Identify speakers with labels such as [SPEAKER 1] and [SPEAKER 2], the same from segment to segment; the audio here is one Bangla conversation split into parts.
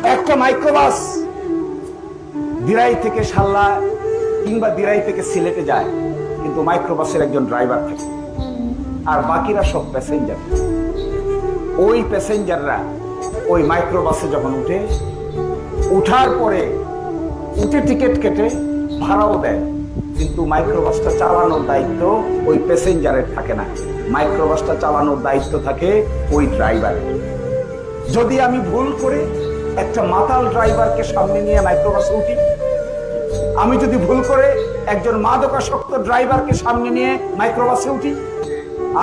[SPEAKER 1] একটা মাইক্রোবাস দিরাই থেকে সাল্লা কিংবা দিরাই থেকে সিলেটে যায়, কিন্তু মাইক্রোবাসের একজন ড্রাইভার থাকে আর বাকিরা সব প্যাসেঞ্জার। ওই প্যাসেঞ্জাররা ওই মাইক্রোবাসে যখন উঠার পরে টিকিট কেটে ভাড়াও দেয়, কিন্তু মাইক্রোবাসটা চালানোর দায়িত্ব ওই প্যাসেঞ্জারের থাকে না, মাইক্রোবাসটা চালানোর দায়িত্ব থাকে ওই ড্রাইভারের। যদি আমি ভুল করে একটা মাতাল ড্রাইভারকে সামনে নিয়ে মাইক্রোবাসে উঠি, আমি যদি ভুল করে একজন মাদকাসক্ত ড্রাইভারকে সামনে নিয়ে মাইক্রোবাসে উঠি,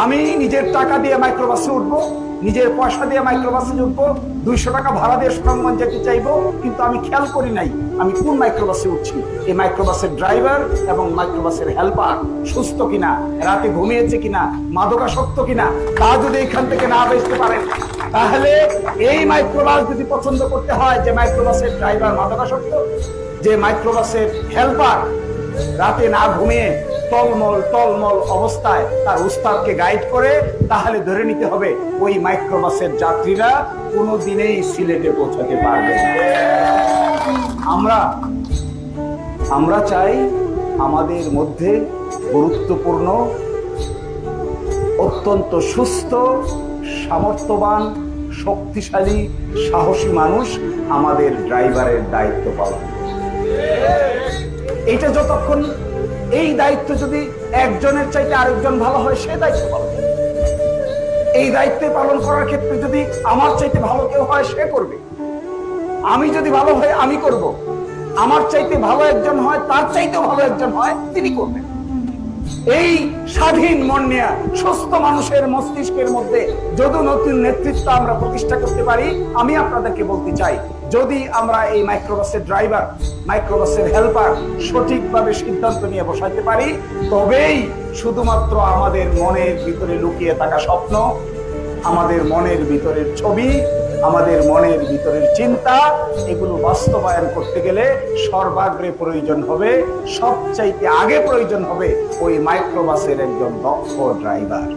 [SPEAKER 1] আমি নিজের টাকা দিয়ে মাইক্রোবাসে উঠবো, নিজের পয়সা দিয়ে মাইক্রোবাসে উঠবো, 200 টাকা ভাড়া দিয়ে সুনামগঞ্জ যেতে চাইবো, কিন্তু আমি খেয়াল করি নাই আমি কোন মাইক্রোবাসে উঠছি। এই মাইক্রোবাসের ড্রাইভার এবং মাইক্রোবাসের হেল্পার সুস্থ কিনা, রাতে ঘুমিয়েছে কিনা, মাদকাসক্ত কিনা, তা যদি এখান থেকে না বেচতে পারেন, তাহলে এই মাইক্রোবাস যদি পছন্দ করতে হয় যে মাইক্রোবাসের ড্রাইভার মাদকাসক্ত, যে মাইক্রোবাসের হেল্পার রাতে না ঘুমিয়ে টলমল অবস্থায় তার উস্তাদকে গাইড করে, তাহলে ধরে নিতে হবে ওই মাইক্রোবাসের যাত্রীরা কোনোদিনই সিলেটে পৌঁছাতে পারবে না। আমরা চাই আমাদের মধ্যে গুরুত্বপূর্ণ, অত্যন্ত সুস্থ, সামর্থ্যবান, শক্তিশালী, সাহসী মানুষ আমাদের ড্রাইভারের দায়িত্ব পালন। এটা যতক্ষণ এই দায়িত্ব যদি একজনের চাইতে আরেকজন ভালো হয়, সে দায়িত্ব পালন। এই দায়িত্ব পালন করার ক্ষেত্রে যদি আমার চাইতে ভালো কেউ হয়, সে করবে। আমি যদি ভালো হয় আমি করব, আমার চাইতে ভালো একজন হয়, তার চাইতে ভালো একজন হয়, তিনি করবেন। এই স্বাধীন মন নিয়ে সুস্থ মানুষের মস্তিষ্কের মধ্যে যদি নতুন নেতৃত্ব আমরা প্রতিষ্ঠা করতে পারি, আমি আপনাদেরকে বলতে চাই, যদি আমরা এই মাইক্রোবাসের ড্রাইভার, মাইক্রোবাসের হেল্পার সঠিকভাবে সিদ্ধান্ত নিয়ে বসাইতে পারি, তবেই শুধুমাত্র আমাদের মনের ভিতরে লুকিয়ে থাকা স্বপ্ন, আমাদের মনের ভিতরের ছবি, আমাদের মনের ভিতরের চিন্তা, এগুলো বাস্তবায়ন করতে গেলে সর্বাগ্রে প্রয়োজন হবে, সবচাইতে আগে প্রয়োজন হবে ওই মাইক্রোবাসের একজন দক্ষ ড্রাইভার।